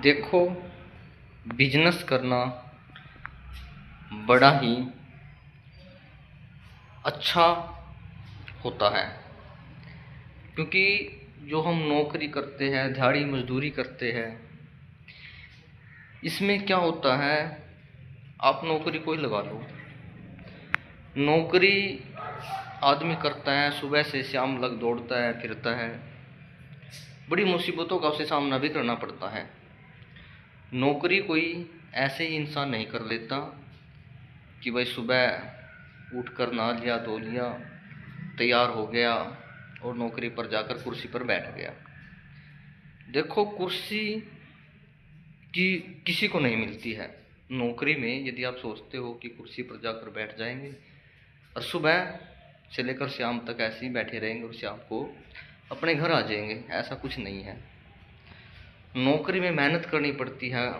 देखो, बिजनेस करना बड़ा ही अच्छा होता है, क्योंकि जो हम नौकरी करते हैं, दिहाड़ी मजदूरी करते हैं, इसमें क्या होता है। आप नौकरी कोई लगा लो, नौकरी आदमी करता है, सुबह से शाम लग दौड़ता है, फिरता है, बड़ी मुसीबतों का उसे सामना भी करना पड़ता है। नौकरी कोई ऐसे ही इंसान नहीं कर लेता कि भाई सुबह उठकर नहा लिया, धो लिया, तैयार हो गया और नौकरी पर जाकर कुर्सी पर बैठ गया। देखो, कुर्सी की किसी को नहीं मिलती है। नौकरी में यदि आप सोचते हो कि कुर्सी पर जाकर बैठ जाएंगे और सुबह से लेकर शाम तक ऐसे ही बैठे रहेंगे और शाम को अपने घर आ जाएंगे, ऐसा कुछ नहीं है। नौकरी में मेहनत करनी पड़ती है।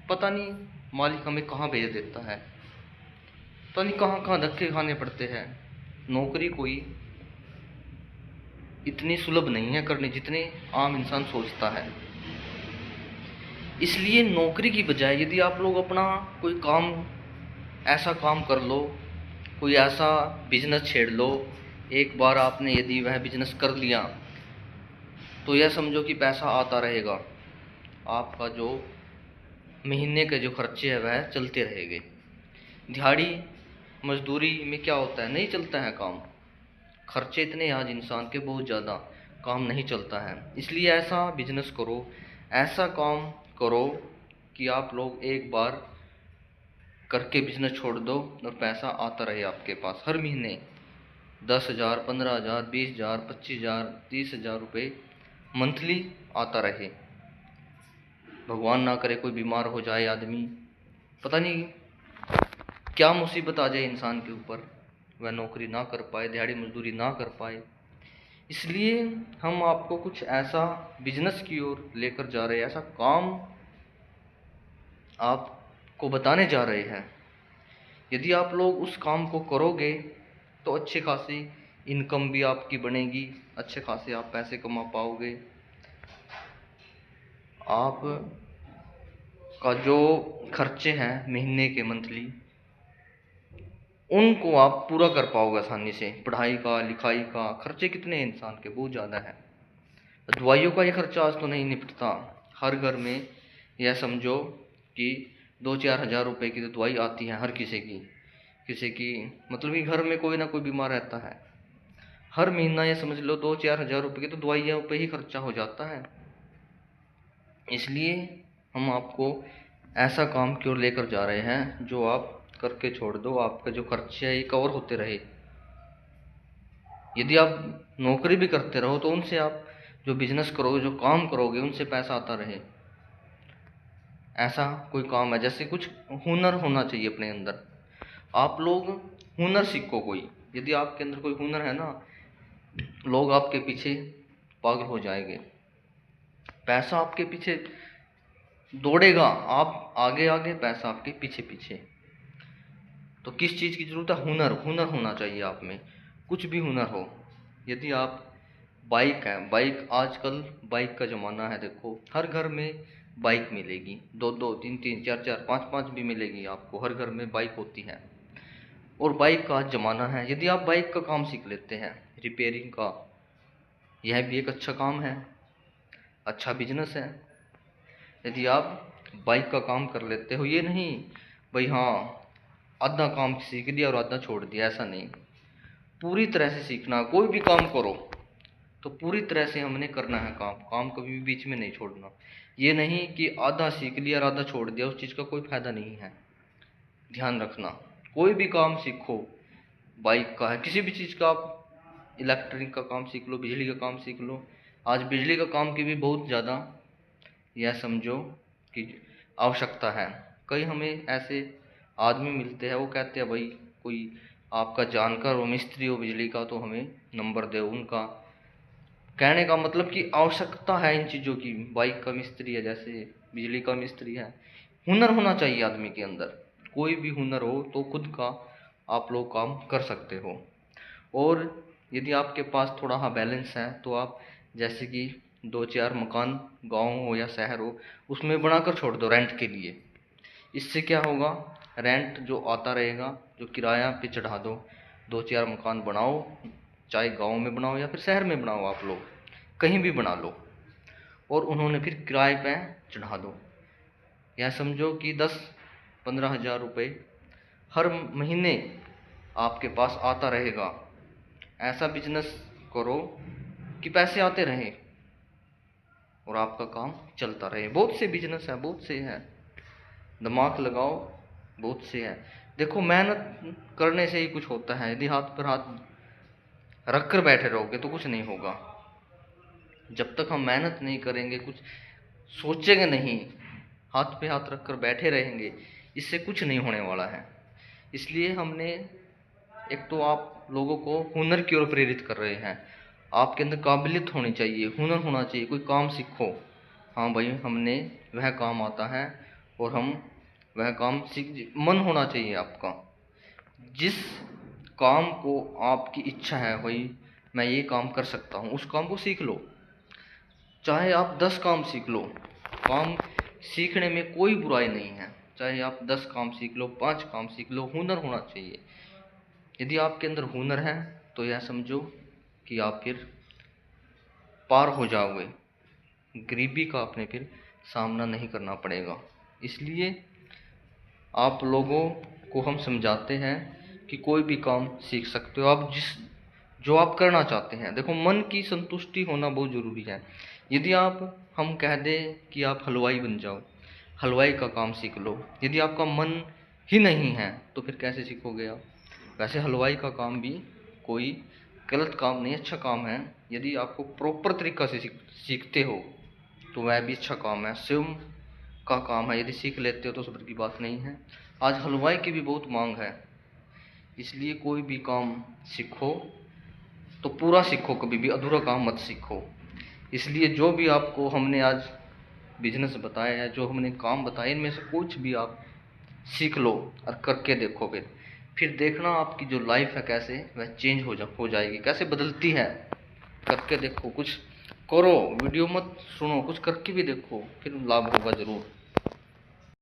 पता नहीं मालिक हमें कहाँ भेज देता है, पता नहीं कहाँ कहाँ धक्के खाने पड़ते हैं। नौकरी कोई इतनी सुलभ नहीं है करनी जितने आम इंसान सोचता है। इसलिए नौकरी की बजाय यदि आप लोग अपना कोई काम, ऐसा काम कर लो, कोई ऐसा बिजनेस छेड़ लो, एक बार आपने यदि वह बिजनेस कर लिया तो यह समझो कि पैसा आता रहेगा। आपका जो महीने के जो खर्चे हैं वह चलते रहेंगे। दिहाड़ी मजदूरी में क्या होता है, नहीं चलता है काम। खर्चे इतने आज इंसान के बहुत ज़्यादा, काम नहीं चलता है। इसलिए ऐसा बिजनेस करो, ऐसा काम करो कि आप लोग एक बार करके बिजनेस छोड़ दो और पैसा आता रहे आपके पास। हर महीने 10,000, 15,000, 20,000, 25,000, 30,000 रुपये मंथली आता रहे। भगवान ना करे कोई बीमार हो जाए आदमी, पता नहीं क्या मुसीबत आ जाए इंसान के ऊपर, वह नौकरी ना कर पाए, दिहाड़ी मजदूरी ना कर पाए। इसलिए हम आपको कुछ ऐसा बिजनेस की ओर लेकर जा रहे हैं, ऐसा काम आपको बताने जा रहे हैं। यदि आप लोग उस काम को करोगे तो अच्छे खासी इनकम भी आपकी बनेगी, अच्छे खासे आप पैसे कमा पाओगे। आप का जो खर्चे हैं महीने के, मंथली, उनको आप पूरा कर पाओगे आसानी से। पढ़ाई का, लिखाई का खर्चे कितने हैं इंसान के, बहुत ज़्यादा है। दवाइयों का ये खर्चा आज तो नहीं निपटता। हर घर में यह समझो कि 2-4 हज़ार रुपये की तो दवाई आती है हर किसी की मतलब कि घर में कोई ना कोई बीमार रहता है। हर महीना ये समझ लो 2-4 हज़ार रुपये की तो दवाइयों पे ही खर्चा हो जाता है। इसलिए हम आपको ऐसा काम की ओर लेकर जा रहे हैं जो आप करके छोड़ दो, आपका जो खर्चे है ये कवर होते रहे। यदि आप नौकरी भी करते रहो तो उनसे आप जो बिजनेस करोगे, जो काम करोगे, उनसे पैसा आता रहे। ऐसा कोई काम है, जैसे कुछ हुनर होना चाहिए अपने अंदर। आप लोग हुनर सीखो कोई। यदि आपके अंदर कोई हुनर है ना, लोग आपके पीछे पागल हो जाएंगे, पैसा आपके पीछे दौड़ेगा, आप आगे आगे, पैसा आपके पीछे पीछे। तो किस चीज़ की ज़रूरत है, हुनर। हुनर होना चाहिए आप में, कुछ भी हुनर हो। यदि आप बाइक है, बाइक आजकल बाइक का ज़माना है। देखो, हर घर में बाइक मिलेगी, दो दो, तीन तीन, चार चार, पाँच पाँच भी मिलेगी आपको। हर घर में बाइक होती है और बाइक का ज़माना है। यदि आप बाइक का काम सीख लेते हैं, रिपेयरिंग का, यह भी एक अच्छा काम है, अच्छा बिजनेस है। यदि आप बाइक का काम कर लेते हो, ये नहीं भाई हाँ आधा काम सीख लिया और आधा छोड़ दिया, ऐसा नहीं। पूरी तरह से सीखना। कोई भी काम करो तो पूरी तरह से हमने करना है काम, काम कभी भी बीच में नहीं छोड़ना। ये नहीं कि आधा सीख लिया और आधा छोड़ दिया, उस चीज़ का कोई फायदा नहीं है। ध्यान रखना, कोई भी काम सीखो, बाइक का है, किसी भी चीज़ का, आप इलेक्ट्रिक का काम सीख लो, बिजली का काम सीख लो। आज बिजली का काम की भी बहुत ज़्यादा यह समझो कि आवश्यकता है। कई हमें ऐसे आदमी मिलते हैं, वो कहते हैं भाई कोई आपका जानकार हो, मिस्त्री हो बिजली का, तो हमें नंबर दे। उनका कहने का मतलब कि आवश्यकता है इन चीज़ों की। बाइक का मिस्त्री है, जैसे बिजली का मिस्त्री है। हुनर होना चाहिए आदमी के अंदर। कोई भी हुनर हो तो खुद का आप लोग काम कर सकते हो। और यदि आपके पास थोड़ा हाँ बैलेंस है तो आप, जैसे कि 2-4 मकान गांव हो या शहर हो उसमें बनाकर छोड़ दो रेंट के लिए। इससे क्या होगा, रेंट जो आता रहेगा, जो किराया पे चढ़ा दो। 2-4 मकान बनाओ, चाहे गांव में बनाओ या फिर शहर में बनाओ, आप लोग कहीं भी बना लो, और उन्होंने फिर किराए पे चढ़ा दो। या समझो कि 10-15 हज़ार रुपये हर महीने आपके पास आता रहेगा। ऐसा बिजनेस करो कि पैसे आते रहें और आपका काम चलता रहे। बहुत से बिजनेस है, बहुत से हैं, दिमाग लगाओ, बहुत से हैं। देखो मेहनत करने से ही कुछ होता है। यदि हाथ पर हाथ रख कर बैठे रहोगे तो कुछ नहीं होगा। जब तक हम मेहनत नहीं करेंगे, कुछ सोचेंगे नहीं, हाथ पे हाथ रख कर बैठे रहेंगे, इससे कुछ नहीं होने वाला है। इसलिए हमने एक तो आप लोगों को हुनर की ओर प्रेरित कर रहे हैं। आपके अंदर काबिलियत होनी चाहिए, हुनर होना चाहिए, कोई काम सीखो। हाँ भाई, हमने वह काम आता है और हम वह काम सीख, मन होना चाहिए आपका। जिस काम को आपकी इच्छा है भाई मैं ये काम कर सकता हूँ, उस काम को सीख लो। चाहे आप 10 काम सीख लो, काम सीखने में कोई बुराई नहीं है। चाहे आप 10 काम सीख लो, 5 काम सीख लो, हुनर होना चाहिए। यदि आपके अंदर हुनर है तो यह समझो कि आप फिर पार हो जाओगे। गरीबी का आपने फिर सामना नहीं करना पड़ेगा। इसलिए आप लोगों को हम समझाते हैं कि कोई भी काम सीख सकते हो आप, जो आप करना चाहते हैं। देखो, मन की संतुष्टि होना बहुत ज़रूरी है। यदि हम कह दें कि आप हलवाई बन जाओ, हलवाई का काम सीख लो, यदि आपका मन ही नहीं है तो फिर कैसे सीखोगे आप। वैसे हलवाई का काम भी कोई गलत काम नहीं, अच्छा काम है। यदि आपको प्रॉपर तरीक़ा से सीखते हो तो वह भी अच्छा काम है। स्वयं का काम है, यदि सीख लेते हो तो सब्र की बात नहीं है। आज हलवाई की भी बहुत मांग है। इसलिए कोई भी काम सीखो तो पूरा सीखो, कभी भी अधूरा काम मत सीखो। इसलिए जो भी आपको हमने आज बिजनेस बताया है, जो हमने काम बताए, इनमें से कुछ भी आप सीख लो और करके देखो। फिर देखना आपकी जो लाइफ है कैसे वह चेंज हो जाएगी, कैसे बदलती है। करके देखो, कुछ करो, वीडियो मत सुनो, कुछ करके भी देखो, फिर लाभ होगा ज़रूर।